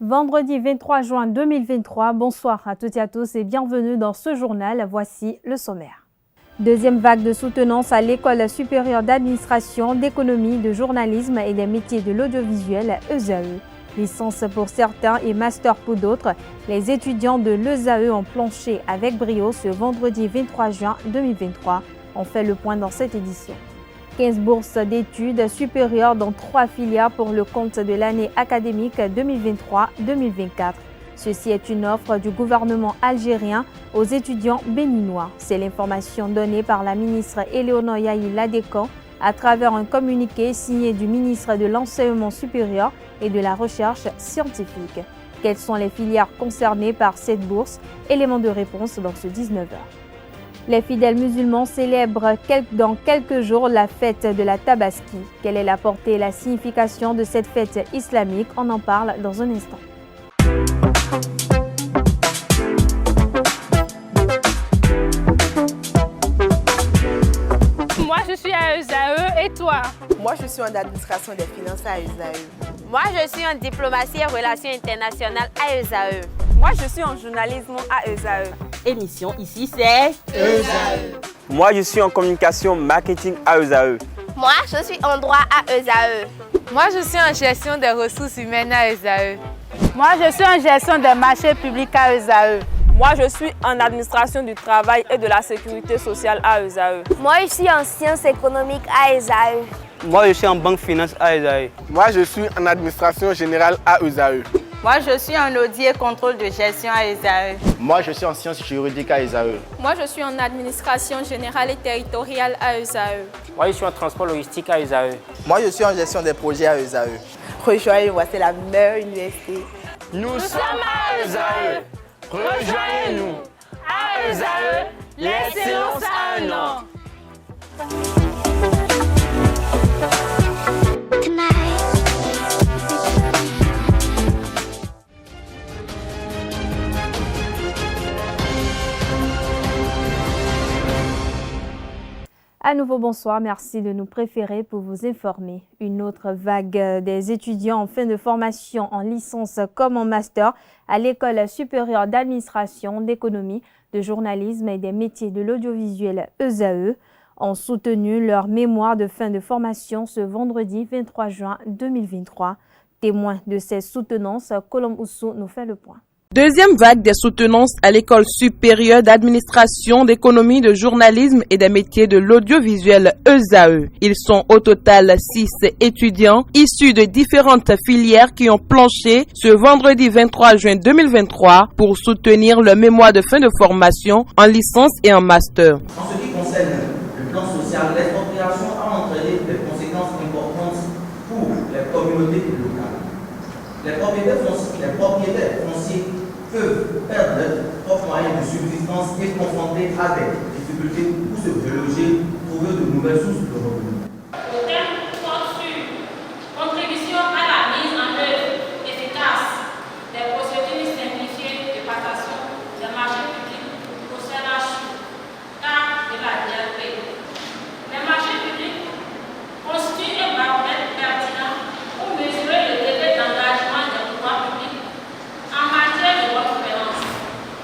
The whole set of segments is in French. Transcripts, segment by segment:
Vendredi 23 juin 2023, bonsoir à toutes et à tous et bienvenue dans ce journal. Voici le sommaire. Deuxième vague de soutenance à l'École supérieure d'administration, d'économie, de journalisme et des métiers de l'audiovisuel ESAE. Licence pour certains et master pour d'autres, les étudiants de l'ESAE ont planché avec brio ce vendredi 23 juin 2023. On fait le point dans cette édition. 15 bourses d'études supérieures dans 3 filières pour le compte de l'année académique 2023-2024. Ceci est une offre du gouvernement algérien aux étudiants béninois. C'est l'information donnée par la ministre Éléonore Yahi Ladékan à travers un communiqué signé du ministre de l'Enseignement supérieur et de la Recherche scientifique. Quelles sont les filières concernées par cette bourse? Élément de réponse dans ce 19h. Les fidèles musulmans célèbrent dans quelques jours la fête de la Tabaski. Quelle est la portée et la signification de cette fête islamique? On en parle dans un instant. Moi, je suis à ESAE et toi? Moi, je suis en administration des finances à ESAE. Moi, je suis en diplomatie et relations internationales à ESAE. Moi, je suis en journalisme à ESAE. Émission ici, c'est ESAE. Moi, je suis en communication marketing à ESAE. Moi, je suis en droit à ESAE. Moi, je suis en gestion des ressources humaines à ESAE. Moi, je suis en gestion des marchés publics à ESAE. Moi, je suis en administration du travail et de la sécurité sociale à ESAE. Moi, je suis en sciences économiques à ESAE. Moi, je suis en banque finance à ESAE. Moi, je suis en administration générale à ESAE. Moi, je suis en audit et contrôle de gestion à ESAE. Moi, je suis en sciences juridiques à ESAE. Moi, je suis en administration générale et territoriale à ESAE. Moi, je suis en transport logistique à ESAE. Moi, je suis en gestion des projets à ESAE. Rejoignez-moi, c'est la meilleure université. Nous sommes à ESAE. Rejoignez-nous. À ESAE, l'excellence a un nom. À nouveau, bonsoir. Merci de nous préférer pour vous informer. Une autre vague des étudiants en fin de formation en licence comme en master à l'École supérieure d'administration, d'économie, de journalisme et des métiers de l'audiovisuel ESAE ont soutenu leur mémoire de fin de formation ce vendredi 23 juin 2023. Témoin de ces soutenances, Colombe Oussou nous fait le point. Deuxième vague des soutenances à l'École supérieure d'administration, d'économie, de journalisme et des métiers de l'audiovisuel ESAE. Ils sont au total 6 étudiants issus de différentes filières qui ont planché ce vendredi 23 juin 2023 pour soutenir le mémoire de fin de formation en licence et en master. En ce qui concerne le plan social, l'expropriation a entraîné des conséquences importantes pour les communautés locales. Les propriétaires fonciers peuvent perdre leurs propres moyens de subsistance et confrontés à des difficultés pour se reloger, trouver de nouvelles sources de revenus. Le thème porte sur contribution à la mise en œuvre efficace des procédures simplifiées de passation des marchés publics au CNH, cas de la DLP. Les marchés publics constituent un baromètre pertinent pour mesurer le degré d'engagement des pouvoirs publics en matière de gouvernance.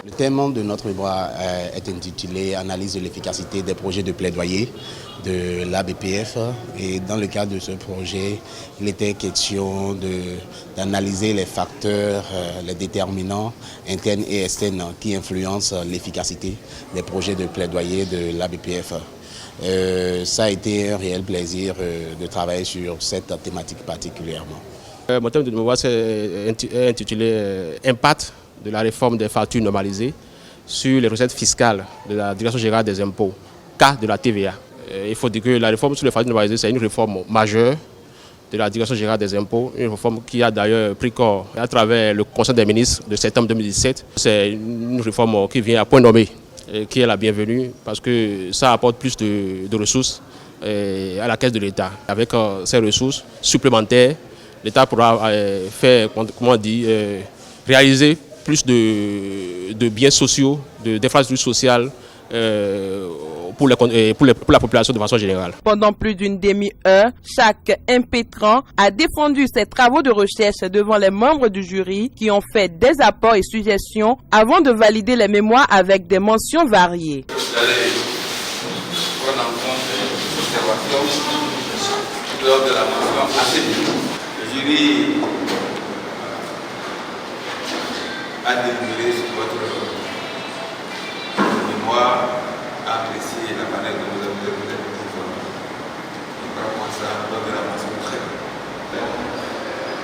Le thème de notre mémoire est intitulé « Analyse de l'efficacité des projets de plaidoyer de l'ABPF ». Et dans le cadre de ce projet, il était question d'analyser les facteurs, les déterminants internes et externes qui influencent l'efficacité des projets de plaidoyer de l'ABPF. Ça a été un réel plaisir de travailler sur cette thématique particulièrement. Mon thème de mémoire est intitulé « Impact de la réforme des factures normalisées sur les recettes fiscales de la Direction générale des impôts, cas de la TVA ». Il faut dire que la réforme sur les factures normalisées, c'est une réforme majeure de la Direction générale des impôts, une réforme qui a d'ailleurs pris corps à travers le Conseil des ministres de septembre 2017. C'est une réforme qui vient à point nommé, qui est la bienvenue parce que ça apporte plus de ressources à la caisse de l'État. Avec ces ressources supplémentaires, l'État pourra faire, réaliser plus de biens sociaux, d'infrastructures sociales pour la population de façon générale. Pendant plus d'une demi-heure, chaque impétrant a défendu ses travaux de recherche devant les membres du jury qui ont fait des apports et suggestions avant de valider les mémoires avec des mentions variées. Vous allez prendre en compte les observations lors de la mention assez bien. Le jury a délibéré sur votre mémoire, a apprécié la manière dont vous avez informé. Donc, par rapport à ça, lors de la mention très bien.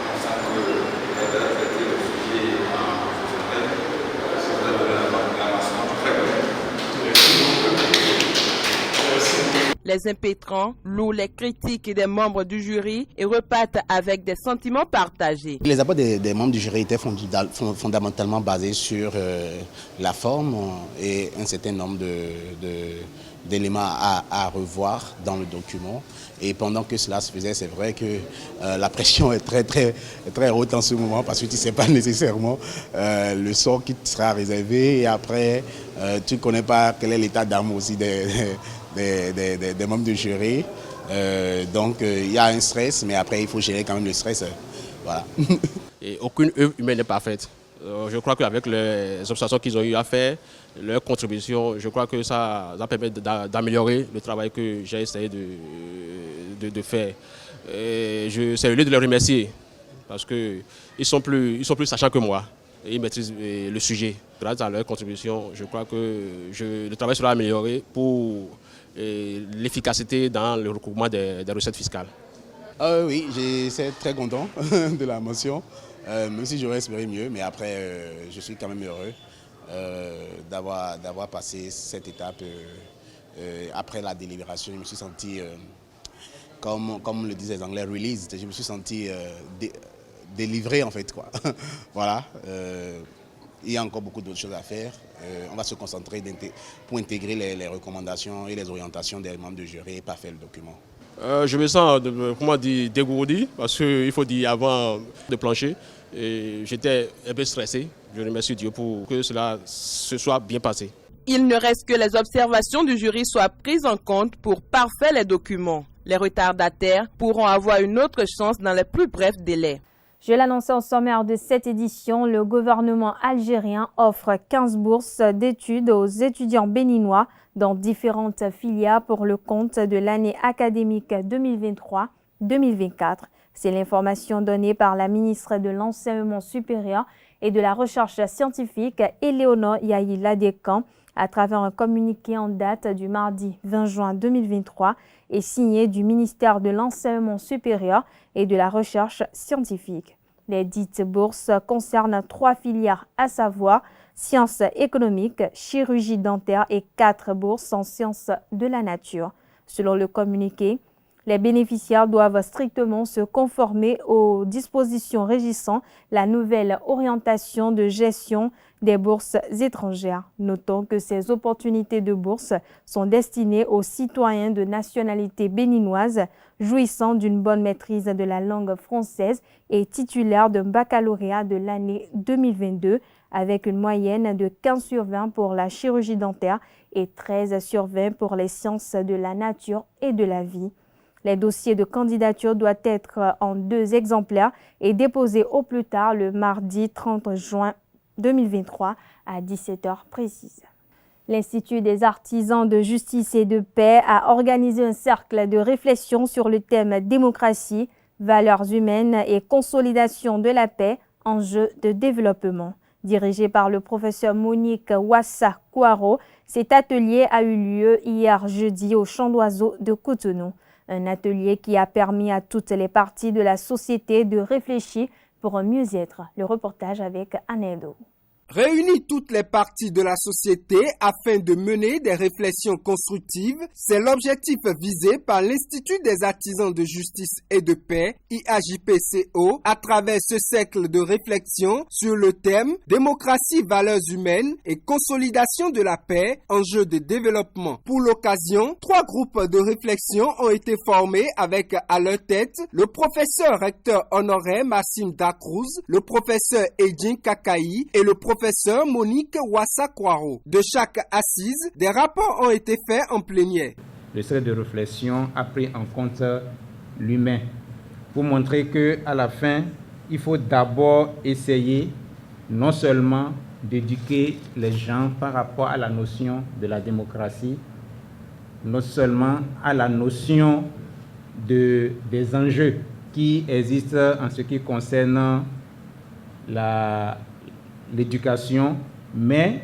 On sent que vous avez traité le sujet professionnel, vous avez donné la mention très bien. Les impétrants louent les critiques des membres du jury et repartent avec des sentiments partagés. Les apports des membres du jury étaient fondamentalement basés sur la forme et un certain nombre d'éléments à revoir dans le document. Et pendant que cela se faisait, c'est vrai que la pression est très haute en ce moment parce que tu ne sais pas nécessairement le sort qui te sera réservé. Et après, tu ne connais pas quel est l'état d'âme aussi des membres du jury. Donc il y a un stress, mais après il faut gérer quand même le stress. Voilà. Et aucune œuvre humaine n'est parfaite. Je crois qu'avec les observations qu'ils ont eu à faire, leur contribution, je crois que ça permet d'améliorer le travail que j'ai essayé de faire. C'est le lieu de les remercier parce qu'ils sont plus sachants que moi. Et ils maîtrisent le sujet. Grâce à leur contribution, je crois que le travail sera amélioré pour l'efficacité dans le recouvrement des recettes fiscales. Oui, c'est très content de la mention, même si j'aurais espéré mieux, mais après je suis quand même heureux d'avoir passé cette étape. Après la délibération, je me suis senti, comme le disent les Anglais, released. Je me suis senti délivré en fait, quoi. Voilà. Il y a encore beaucoup d'autres choses à faire. On va se concentrer pour intégrer les recommandations et les orientations des membres du jury et pas faire le document. Je me sens dégourdi parce qu'il faut dire avant de plancher, j'étais un peu stressé. Je remercie Dieu pour que cela se soit bien passé. Il ne reste que les observations du jury soient prises en compte pour parfaire les documents. Les retardataires pourront avoir une autre chance dans les plus brefs délais. Je l'annonçais au sommaire de cette édition, le gouvernement algérien offre 15 bourses d'études aux étudiants béninois dans différentes filières pour le compte de l'année académique 2023-2024. C'est l'information donnée par la ministre de l'Enseignement supérieur et de la Recherche scientifique, Éléonore Yaïla Descamps, à travers un communiqué en date du mardi 20 juin 2023 et signé du ministère de l'Enseignement supérieur et de la Recherche scientifique. Les dites bourses concernent 3 filières, à savoir sciences économiques, chirurgie dentaire et 4 bourses en sciences de la nature. Selon le communiqué, les bénéficiaires doivent strictement se conformer aux dispositions régissant la nouvelle orientation de gestion des bourses étrangères. Notons que ces opportunités de bourse sont destinées aux citoyens de nationalité béninoise jouissant d'une bonne maîtrise de la langue française et titulaires d'un baccalauréat de l'année 2022 avec une moyenne de 15/20 pour la chirurgie dentaire et 13/20 pour les sciences de la nature et de la vie. Les dossiers de candidature doivent être en 2 exemplaires et déposés au plus tard le mardi 30 juin 2023 à 17h précise. L'Institut des artisans de justice et de paix a organisé un cercle de réflexion sur le thème démocratie, valeurs humaines et consolidation de la paix, enjeux de développement. Dirigé par le professeur Monique Wassa-Kouaro, cet atelier a eu lieu hier jeudi au Champ d'Oiseaux de Cotonou. Un atelier qui a permis à toutes les parties de la société de réfléchir pour un mieux-être. Le reportage avec Anedo. Réunir toutes les parties de la société afin de mener des réflexions constructives, c'est l'objectif visé par l'Institut des artisans de justice et de paix, IAJPCO, à travers ce cercle de réflexion sur le thème « Démocratie, valeurs humaines et consolidation de la paix, enjeux de développement ». Pour l'occasion, 3 groupes de réflexion ont été formés avec à leur tête le professeur recteur honoraire Massim Dacruz, le professeur Edjin Kakaï et le professeur professeure Monique Wassa-Kwaro. De chaque assise, des rapports ont été faits en plénière. Le cercle de réflexion a pris en compte l'humain pour montrer qu'à la fin, il faut d'abord essayer non seulement d'éduquer les gens par rapport à la notion de la démocratie, non seulement à la notion des enjeux qui existent en ce qui concerne l'éducation, mais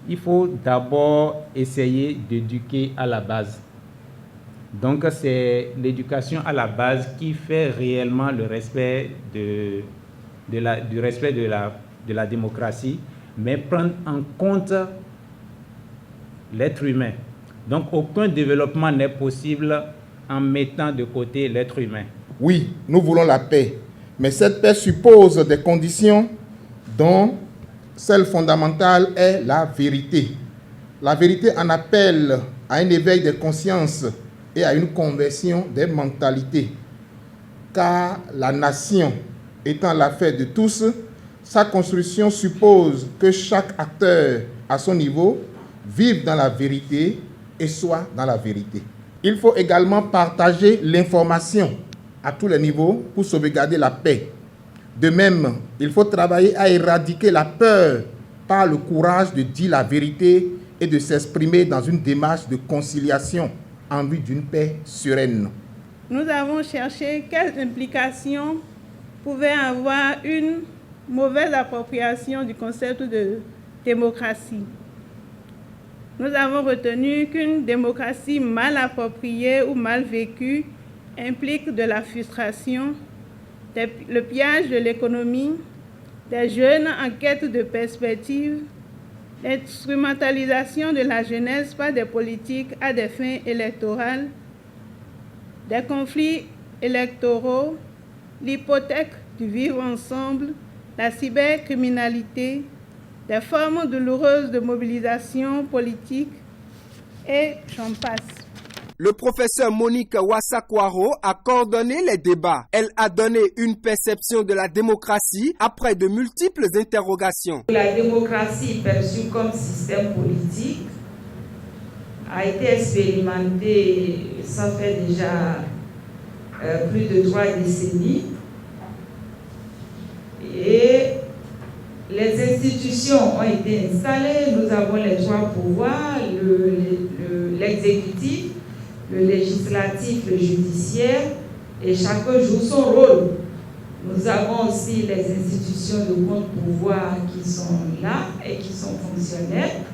il faut d'abord essayer d'éduquer à la base. Donc c'est l'éducation à la base qui fait réellement le respect de la démocratie, mais prendre en compte l'être humain. Donc aucun développement n'est possible en mettant de côté l'être humain. Oui, nous voulons la paix, mais cette paix suppose des conditions dont celle fondamentale est la vérité. La vérité en appelle à un éveil des consciences et à une conversion des mentalités. Car la nation étant l'affaire de tous, sa construction suppose que chaque acteur à son niveau vive dans la vérité et soit dans la vérité. Il faut également partager l'information à tous les niveaux pour sauvegarder la paix. De même, il faut travailler à éradiquer la peur par le courage de dire la vérité et de s'exprimer dans une démarche de conciliation en vue d'une paix sereine. Nous avons cherché quelles implications pouvait avoir une mauvaise appropriation du concept de démocratie. Nous avons retenu qu'une démocratie mal appropriée ou mal vécue implique de la frustration, le pillage de l'économie, des jeunes en quête de perspectives, l'instrumentalisation de la jeunesse par des politiques à des fins électorales, des conflits électoraux, l'hypothèque du vivre ensemble, la cybercriminalité, des formes douloureuses de mobilisation politique et j'en passe. Le professeur Monique Wassa-Kwaro a coordonné les débats. Elle a donné une perception de la démocratie après de multiples interrogations. La démocratie perçue comme système politique a été expérimentée, ça fait déjà plus de 3 décennies. Et les institutions ont été installées, nous avons les 3 pouvoirs, l'exécutif, le législatif, le judiciaire, et chacun joue son rôle. Nous avons aussi les institutions de contre-pouvoir qui sont là et qui sont fonctionnelles,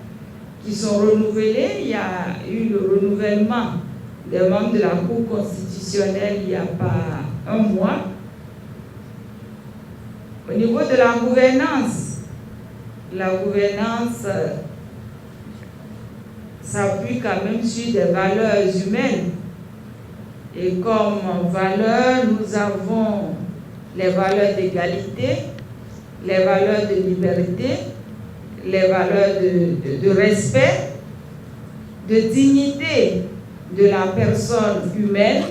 qui sont renouvelées. Il y a eu le renouvellement des membres de la Cour constitutionnelle il n'y a pas un mois. Au niveau de la gouvernance s'appuie quand même sur des valeurs humaines. Et comme valeurs, nous avons les valeurs d'égalité, les valeurs de liberté, les valeurs de respect, de dignité de la personne humaine,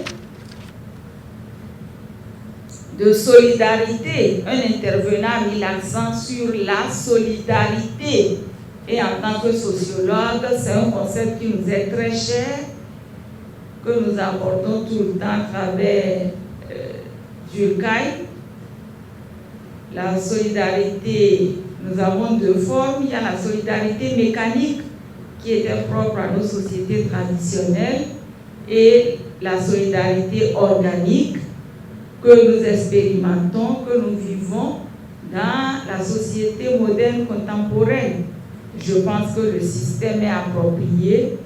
de solidarité. Un intervenant a mis l'accent sur la solidarité. Et en tant que sociologue, c'est un concept qui nous est très cher, que nous abordons tout le temps à travers Durkheim. La solidarité, nous avons 2 formes. Il y a la solidarité mécanique, qui était propre à nos sociétés traditionnelles, et la solidarité organique, que nous expérimentons, que nous vivons dans la société moderne contemporaine. Je pense que le système est approprié.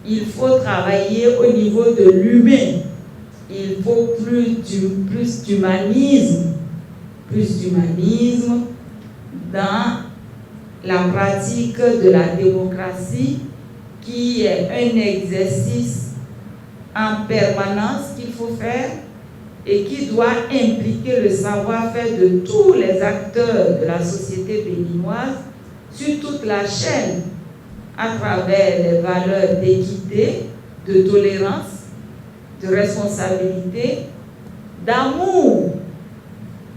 Il faut travailler au niveau de l'humain. Il faut plus d'humanisme dans la pratique de la démocratie, qui est un exercice en permanence qu'il faut faire et qui doit impliquer le savoir-faire de tous les acteurs de la société béninoise sur toute la chaîne, à travers les valeurs d'équité, de tolérance, de responsabilité, d'amour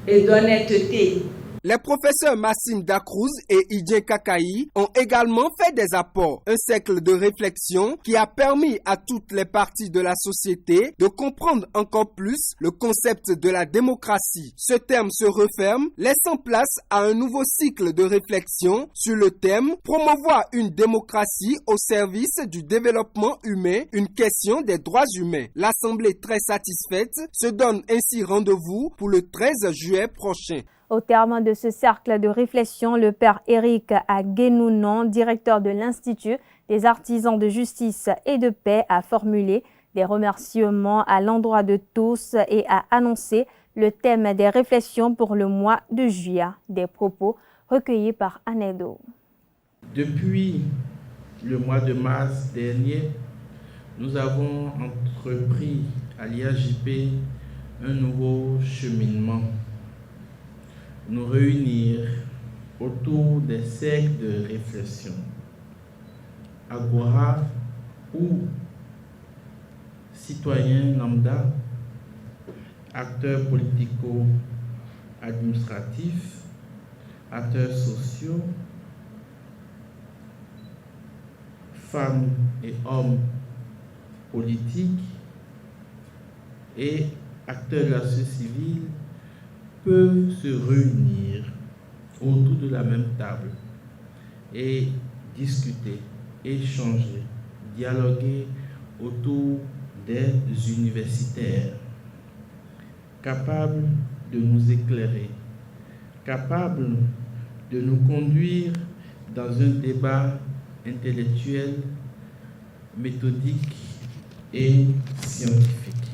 et d'honnêteté. Les professeurs Massim Dacruz et Idjen Kakaï ont également fait des apports. Un cercle de réflexion qui a permis à toutes les parties de la société de comprendre encore plus le concept de la démocratie. Ce terme se referme, laissant place à un nouveau cycle de réflexion sur le thème « Promouvoir une démocratie au service du développement humain, une question des droits humains ». L'Assemblée, très satisfaite, se donne ainsi rendez-vous pour le 13 juillet prochain. Au terme de ce cercle de réflexion, le père Éric Aguenounon, directeur de l'Institut des artisans de justice et de paix, a formulé des remerciements à l'endroit de tous et a annoncé le thème des réflexions pour le mois de juillet. Des propos recueillis par Anedo. Depuis le mois de mars dernier, nous avons entrepris à l'IAJP un nouveau cheminement. Nous réunir autour des cercles de réflexion. Agora ou citoyens lambda, acteurs politico-administratifs, acteurs sociaux, femmes et hommes politiques et acteurs de la société civile peuvent se réunir autour de la même table et discuter, échanger, dialoguer autour des universitaires, capables de nous éclairer, capables de nous conduire dans un débat intellectuel, méthodique et scientifique.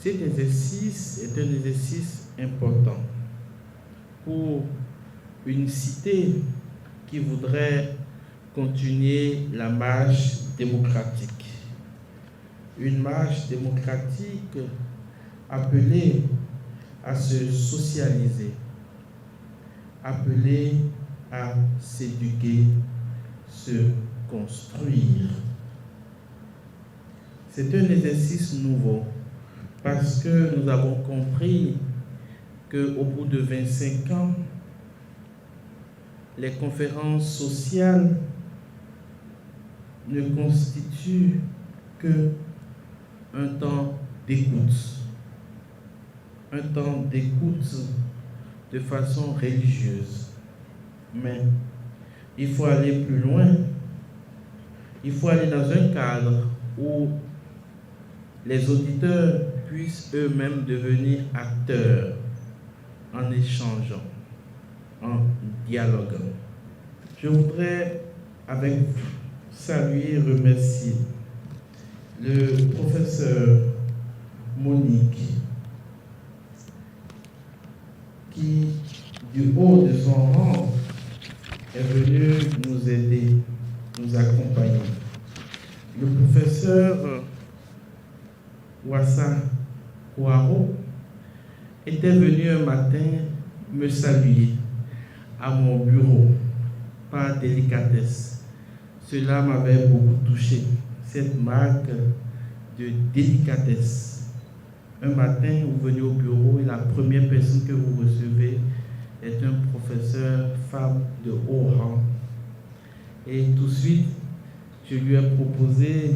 Cet exercice est un exercice important pour une cité qui voudrait continuer la marche démocratique. Une marche démocratique appelée à se socialiser, appelée à s'éduquer, se construire. C'est un exercice nouveau parce que nous avons compris qu'au bout de 25 ans, les conférences sociales ne constituent qu'un temps d'écoute. Un temps d'écoute de façon religieuse. Mais il faut aller plus loin. Il faut aller dans un cadre où les auditeurs puissent eux-mêmes devenir acteurs en échangeant, en dialoguant. Je voudrais avec vous saluer et remercier le professeur Monique qui, du haut de son rang, est venu nous aider, nous accompagner. Le professeur Wassa Kouaro était venu un matin me saluer à mon bureau par délicatesse. Cela m'avait beaucoup touché, cette marque de délicatesse. Un matin, vous venez au bureau et la première personne que vous recevez est un professeur femme de haut rang. Et tout de suite, je lui ai proposé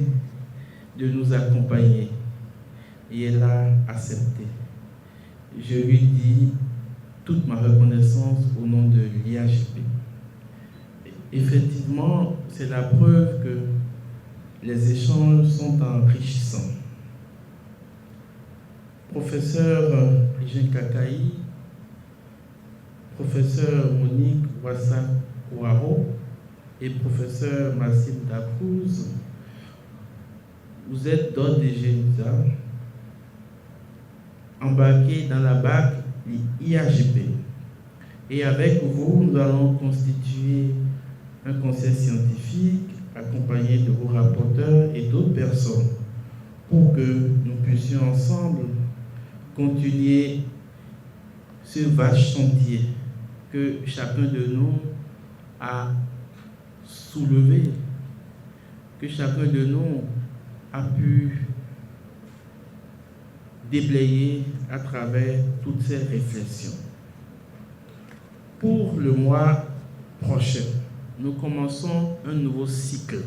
de nous accompagner. Et elle a accepté. Je lui dis toute ma reconnaissance au nom de l'IAJP. Effectivement, c'est la preuve que les échanges sont enrichissants. Professeur Idjen Kakaï, professeur Monique Wassa Kouaro et professeur Massim Dacruz, vous êtes d'ores et déjà embarqués dans la barque IAJP. Et avec vous, nous allons constituer un conseil scientifique accompagné de vos rapporteurs et d'autres personnes pour que nous puissions ensemble continuer ce vaste chantier que chacun de nous a soulevé, que chacun de nous a pu déblayer à travers toutes ces réflexions. Pour le mois prochain, nous commençons un nouveau cycle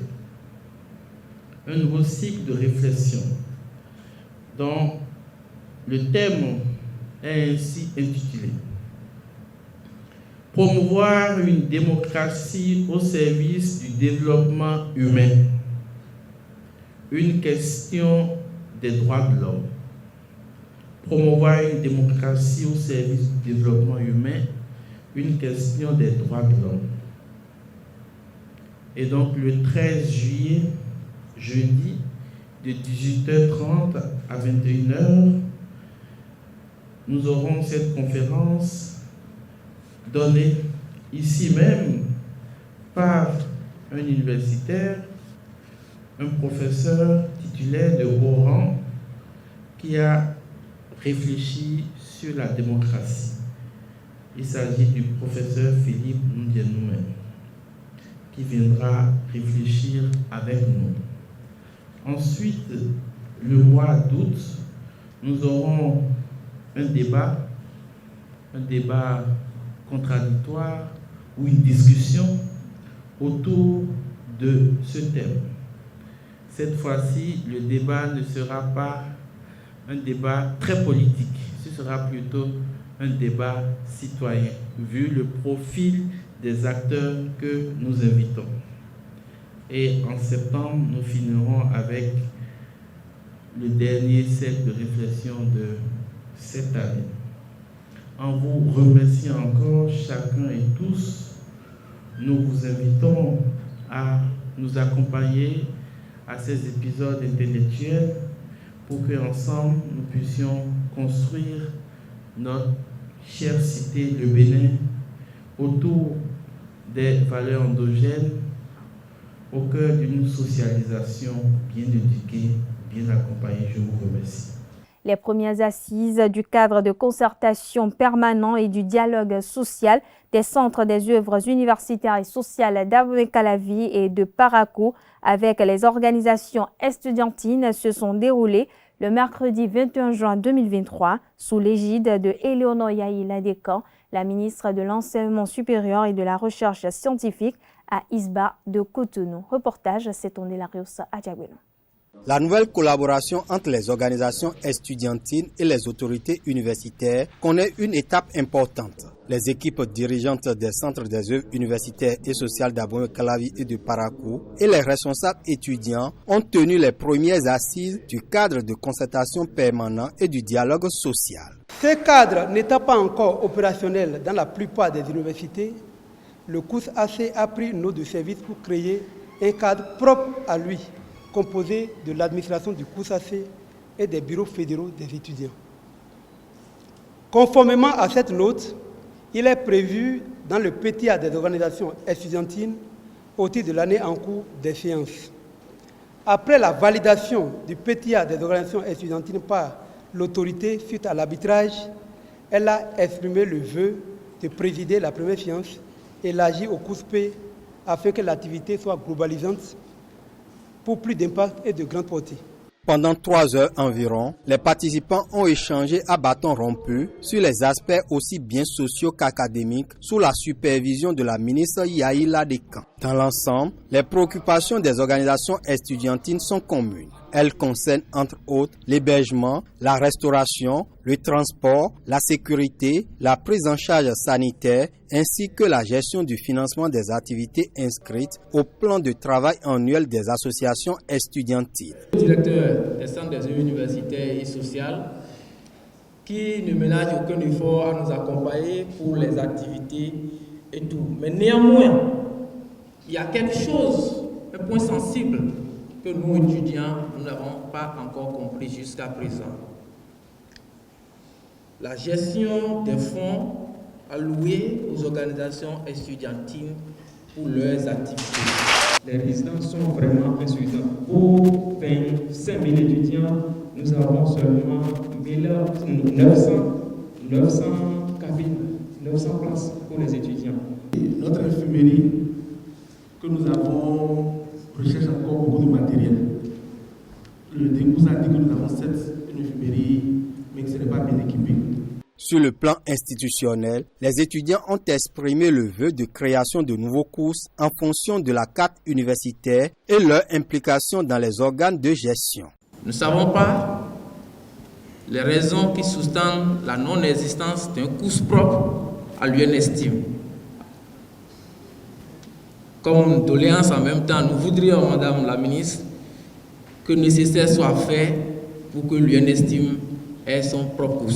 de réflexion dont le thème est ainsi intitulé « Promouvoir une démocratie au service du développement humain, une question des droits de l'homme. » Promouvoir une démocratie au service du développement humain, une question des droits de l'homme. Et donc le 13 juillet, jeudi, de 18h30 à 21h, nous aurons cette conférence donnée ici même par un universitaire, un professeur titulaire de haut rang qui a réfléchi sur la démocratie. Il s'agit du professeur Philippe Ndienoumen qui viendra réfléchir avec nous. Ensuite, le mois d'août, nous aurons un débat contradictoire ou une discussion autour de ce thème. Cette fois-ci, le débat ne sera pas un débat très politique, ce sera plutôt un débat citoyen, vu le profil des acteurs que nous invitons. Et en septembre, nous finirons avec le dernier set de réflexion de cette année. En vous remerciant encore chacun et tous, nous vous invitons à nous accompagner à ces épisodes intellectuels pour qu'ensemble nous puissions construire notre chère cité, le Bénin, autour des valeurs endogènes, au cœur d'une socialisation bien éduquée, bien accompagnée. Je vous remercie. Les premières assises du cadre de concertation permanent et du dialogue social des centres des œuvres universitaires et sociales d'Abomey-Calavi et de Parakou avec les organisations estudiantines se sont déroulées le mercredi 21 juin 2023 sous l'égide de Éléonore Yaïla Descamps, la ministre de l'Enseignement supérieur et de la Recherche scientifique à ISBA de Cotonou. Reportage, c'est Onelarios Adjagweno. La nouvelle collaboration entre les organisations estudiantines et les autorités universitaires connaît une étape importante. Les équipes dirigeantes des centres des œuvres universitaires et sociales d'Abomey-Calavi et de Parakou et les responsables étudiants ont tenu les premières assises du cadre de concertation permanent et du dialogue social. Ce cadre n'étant pas encore opérationnel dans la plupart des universités, le COUS-AC a pris note de service pour créer un cadre propre à lui, composé de l'administration du COUS-AC et des bureaux fédéraux des étudiants. Conformément à cette note, il est prévu dans le PTA des organisations estudiantines au titre de l'année en cours des séances. Après la validation du PTA des organisations estudiantines par l'autorité suite à l'arbitrage, elle a exprimé le vœu de présider la première séance élargie au COUS-P afin que l'activité soit globalisante pour plus d'impact et de grande portée. Pendant 3 heures environ, les participants ont échangé à bâton rompu sur les aspects aussi bien sociaux qu'académiques sous la supervision de la ministre Yaïla Descamps. Dans l'ensemble, les préoccupations des organisations estudiantines sont communes. Elles concernent entre autres l'hébergement, la restauration, le transport, la sécurité, la prise en charge sanitaire ainsi que la gestion du financement des activités inscrites au plan de travail annuel des associations estudiantines. Le directeur des centres des œuvres universitaires et sociales qui ne ménage aucun effort à nous accompagner pour les activités et tout. Mais néanmoins, il y a quelque chose, un point sensible que nous étudiants, nous n'avons pas encore compris jusqu'à présent. La gestion des fonds alloués aux organisations estudiantines pour leurs activités. Les résidences sont vraiment insuffisants. Pour 25 000 étudiants, nous avons seulement 900 cabines, 900 places pour les étudiants. Notre infirmerie, que nous avons, recherche encore beaucoup de matériel. Le DECOUS a dit que nous avons 7 infirmeries, mais que ce n'est pas bien équipé. Sur le plan institutionnel, les étudiants ont exprimé le vœu de création de nouveaux courses en fonction de la carte universitaire et leur implication dans les organes de gestion. Nous ne savons pas les raisons qui sous-tendent la non-existence d'un cours propre à l'UNESTIM. Comme doléance en même temps, nous voudrions, Madame la Ministre, que le nécessaire soit fait pour que l'UNESTIM ait son propre cours.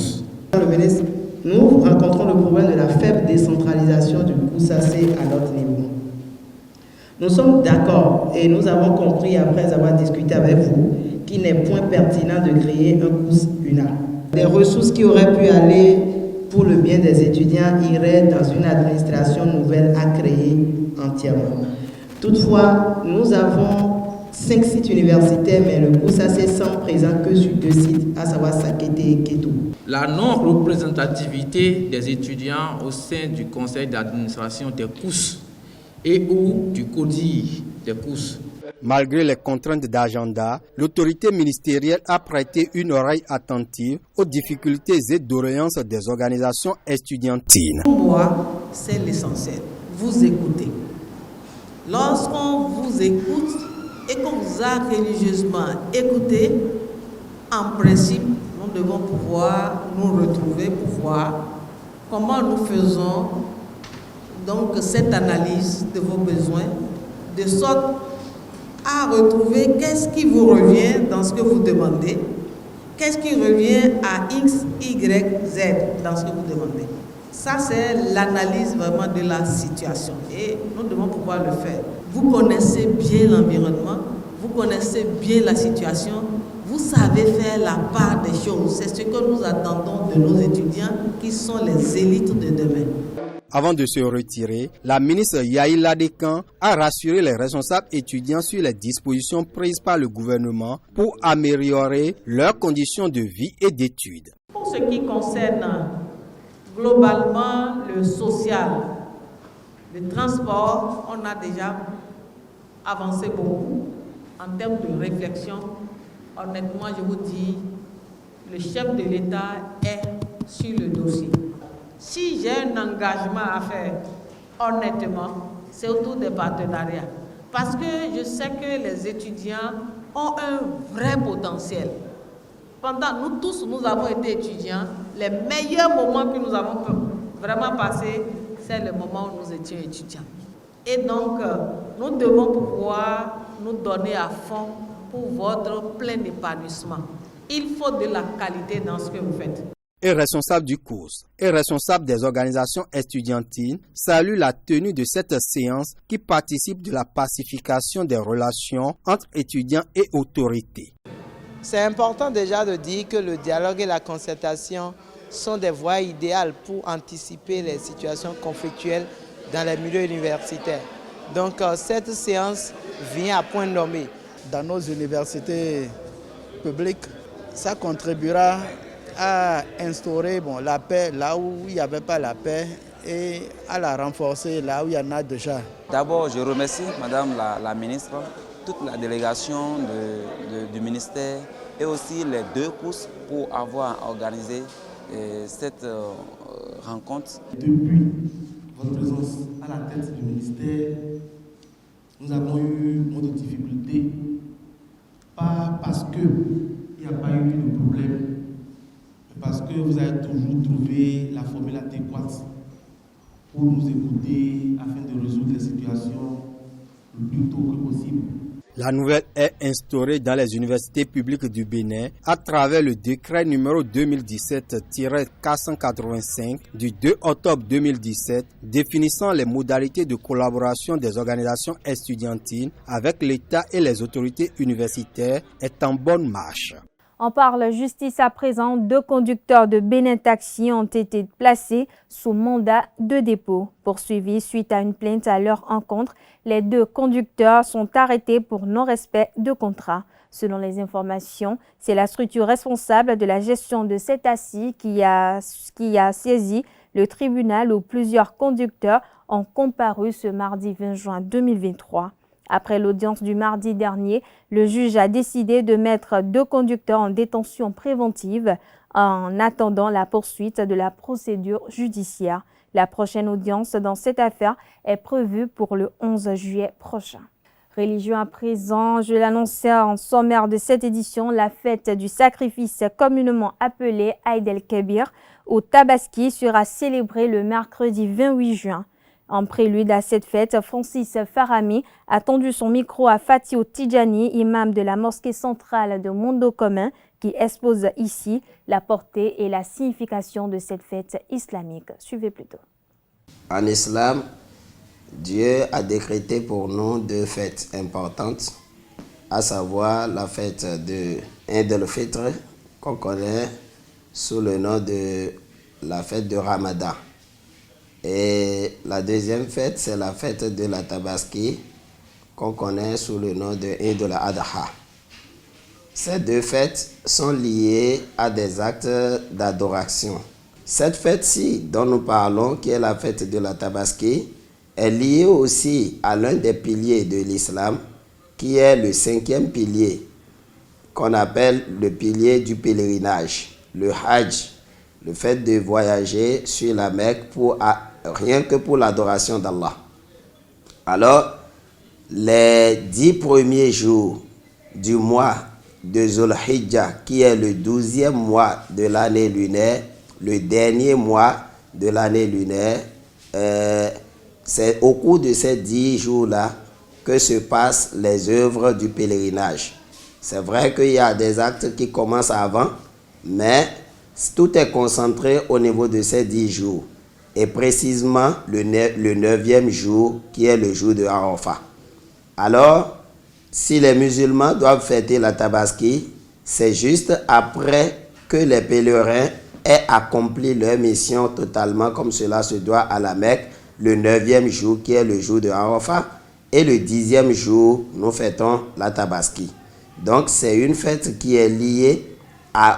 Le ministre, nous rencontrons le problème de la faible décentralisation du COUSAC à notre niveau. Nous sommes d'accord et nous avons compris après avoir discuté avec vous qu'il n'est point pertinent de créer un COUS UNA. Les ressources qui auraient pu aller pour le bien des étudiants iraient dans une administration nouvelle à créer entièrement. Toutefois, nous avons 5 sites universitaires, mais le COUSAC semble présent que sur 2 sites, à savoir Sakété et Kétou. La non-représentativité des étudiants au sein du conseil d'administration des COUS et ou du CODI des COUS. Malgré les contraintes d'agenda, l'autorité ministérielle a prêté une oreille attentive aux difficultés et doléances des organisations estudiantines. Pour moi, c'est l'essentiel. Vous écoutez. Lorsqu'on vous écoute et qu'on vous a religieusement écouté, en principe, nous devons pouvoir nous retrouver pour voir comment nous faisons donc cette analyse de vos besoins, de sorte à retrouver qu'est-ce qui vous revient dans ce que vous demandez, qu'est-ce qui revient à X, Y, Z dans ce que vous demandez. Ça, c'est l'analyse vraiment de la situation et nous devons pouvoir le faire. Vous connaissez bien l'environnement, vous connaissez bien la situation, vous savez faire la part des choses. C'est ce que nous attendons de nos étudiants qui sont les élites de demain. Avant de se retirer, la ministre Yaïla Dekan a rassuré les responsables étudiants sur les dispositions prises par le gouvernement pour améliorer leurs conditions de vie et d'études. Pour ce qui concerne globalement le social, le transport, on a déjà avancé beaucoup en termes de réflexion. Honnêtement, je vous dis, le chef de l'État est sur le dossier. Si j'ai un engagement à faire, honnêtement, c'est autour des partenariats. Parce que je sais que les étudiants ont un vrai potentiel. Pendant nous tous, nous avons été étudiants. Les meilleurs moments que nous avons vraiment passés, c'est le moment où nous étions étudiants. Et donc, nous devons pouvoir nous donner à fond pour votre plein épanouissement. Il faut de la qualité dans ce que vous faites. Et responsable du cours et responsable des organisations estudiantines salue la tenue de cette séance qui participe de la pacification des relations entre étudiants et autorités. C'est important déjà de dire que le dialogue et la concertation sont des voies idéales pour anticiper les situations conflictuelles dans les milieux universitaires. Donc cette séance vient à point nommé. Dans nos universités publiques, ça contribuera à instaurer la paix là où il n'y avait pas la paix et à la renforcer là où il y en a déjà. D'abord, je remercie Madame la ministre, toute la délégation du ministère et aussi les 2 courses pour avoir organisé cette rencontre. Depuis votre présence à la tête du ministère, nous avons eu moins de difficultés, pas parce qu'il n'y a pas eu de problème, parce que vous avez toujours trouvé la formule adéquate pour nous écouter afin de résoudre les situations le plus tôt que possible. La nouvelle est instaurée dans les universités publiques du Bénin à travers le décret numéro 2017-485 du 2 octobre 2017 définissant les modalités de collaboration des organisations estudiantines avec l'État et les autorités universitaires est en bonne marche. On parle justice à présent. 2 conducteurs de Bénin Taxi ont été placés sous mandat de dépôt. Poursuivis suite à une plainte à leur encontre, les 2 conducteurs sont arrêtés pour non-respect de contrat. Selon les informations, c'est la structure responsable de la gestion de cet assis qui a saisi le tribunal où plusieurs conducteurs ont comparu ce mardi 20 juin 2023. Après l'audience du mardi dernier, le juge a décidé de mettre 2 conducteurs en détention préventive. en attendant la poursuite de la procédure judiciaire. La prochaine audience dans cette affaire est prévue pour le 11 juillet prochain. Religion à présent, je l'annonçais en sommaire de cette édition, la fête du sacrifice communément appelée Aïd el-Kébir au Tabaski sera célébrée le mercredi 28 juin. En prélude à cette fête, Francis Farami a tendu son micro à Fatih Tidjani, imam de la mosquée centrale de Mondo Commun, qui expose ici la portée et la signification de cette fête islamique. Suivez plutôt. En islam, Dieu a décrété pour nous deux fêtes importantes, à savoir la fête de Eid el-Fitr, qu'on connaît sous le nom de la fête de Ramadan. Et la deuxième fête, c'est la fête de la Tabaski, qu'on connaît sous le nom de Eid al-Adha. Ces deux fêtes sont liées à des actes d'adoration. Cette fête-ci dont nous parlons, qui est la fête de la Tabaski, est liée aussi à l'un des piliers de l'islam, qui est le 5e pilier, qu'on appelle le pilier du pèlerinage, le Hajj, le fait de voyager sur la Mecque rien que pour l'adoration d'Allah. Alors, les 10 premiers jours du mois de Zul Hijjah, qui est le 12e mois de l'année lunaire, le dernier mois de l'année lunaire, c'est au cours de ces 10 jours-là que se passent les œuvres du pèlerinage. C'est vrai qu'il y a des actes qui commencent avant, mais tout est concentré au niveau de ces 10 jours. Et précisément le 9e jour, qui est le jour de Arafat. Alors, si les musulmans doivent fêter la Tabaski, c'est juste après que les pèlerins aient accompli leur mission totalement comme cela se doit à la Mecque, le 9e jour qui est le jour de Arafat, et le 10e jour, nous fêtons la Tabaski. Donc, c'est une fête qui est liée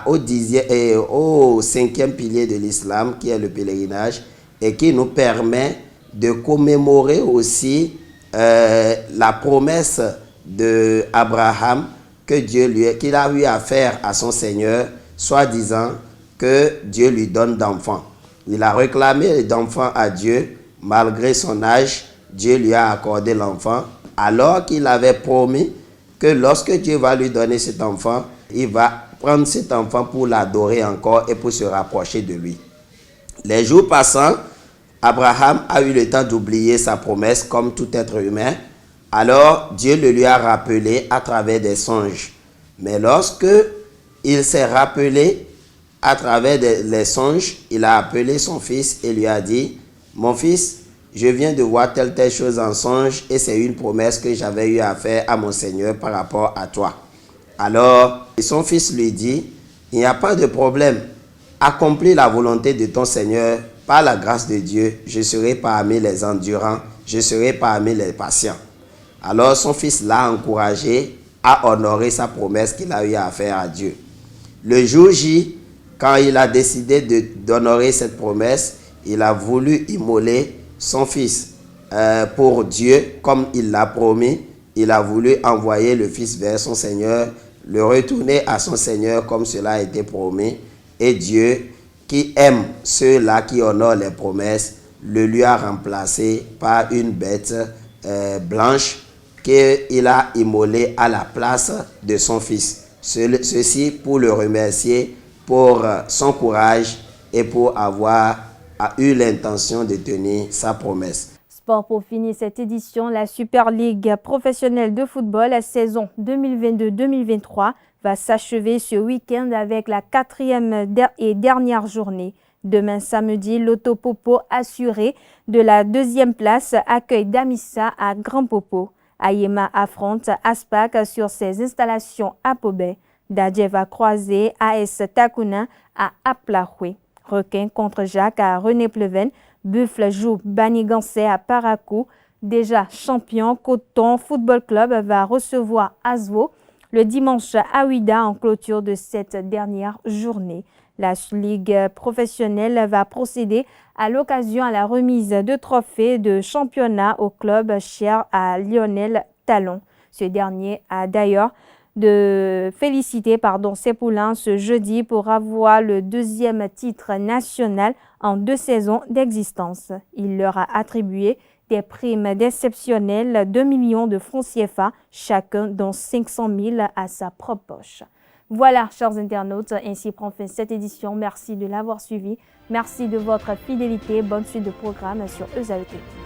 au 5e pilier de l'islam, qui est le pèlerinage, et qui nous permet de commémorer aussi la promesse d'Abraham qu'il a eu à faire à son Seigneur, soi-disant que Dieu lui donne d'enfants. Il a réclamé d'enfants à Dieu, malgré son âge, Dieu lui a accordé l'enfant, alors qu'il avait promis que lorsque Dieu va lui donner cet enfant, il va prendre cet enfant pour l'adorer encore et pour se rapprocher de lui. Les jours passant, Abraham a eu le temps d'oublier sa promesse comme tout être humain. Alors Dieu le lui a rappelé à travers des songes. Mais lorsque il s'est rappelé à travers les songes, il a appelé son fils et lui a dit: mon fils, je viens de voir telle chose en songe et c'est une promesse que j'avais eu à faire à mon Seigneur par rapport à toi. Alors son fils lui dit: il n'y a pas de problème, accomplis la volonté de ton Seigneur. Par la grâce de Dieu, je serai parmi les endurants, je serai parmi les patients. Alors son fils l'a encouragé à honorer sa promesse qu'il a eu à faire à Dieu. Le jour J, quand il a décidé d'honorer cette promesse, il a voulu immoler son fils pour Dieu, comme il l'a promis. Il a voulu envoyer le fils vers son Seigneur, le retourner à son Seigneur comme cela a été promis. Et Dieu, qui aime ceux-là qui honorent les promesses, le lui a remplacé par une bête blanche qu'il a immolée à la place de son fils. Ceci pour le remercier pour son courage et pour avoir eu l'intention de tenir sa promesse. Sport pour finir cette édition, la Super League professionnelle de football, la saison 2022-2023 va s'achever ce week-end avec la 4e et dernière journée. Demain samedi, l'Auto Popo assuré de la 2e place accueille Damissa à Grand Popo. Ayema affronte Aspac sur ses installations à Pobé. Dadje va croiser AS Takuna à Aplahoué. Requin contre Jacques à René-Pleven. Buffle joue Banigansé à Parakou. Déjà champion, Coton Football Club va recevoir Asvo le dimanche à Ouida en clôture de cette dernière journée. La Ligue professionnelle va procéder à l'occasion à la remise de trophées de championnat au club cher à Lionel Talon. Ce dernier a d'ailleurs de féliciter ces poulains ce jeudi pour avoir le 2e titre national en 2 saisons d'existence. Il leur a attribué des primes exceptionnelles, 2 millions de francs CFA, chacun dont 500 000 à sa propre poche. Voilà, chers internautes, ainsi prend fin cette édition. Merci de l'avoir suivi. Merci de votre fidélité. Bonne suite de programme sur EZAE TV.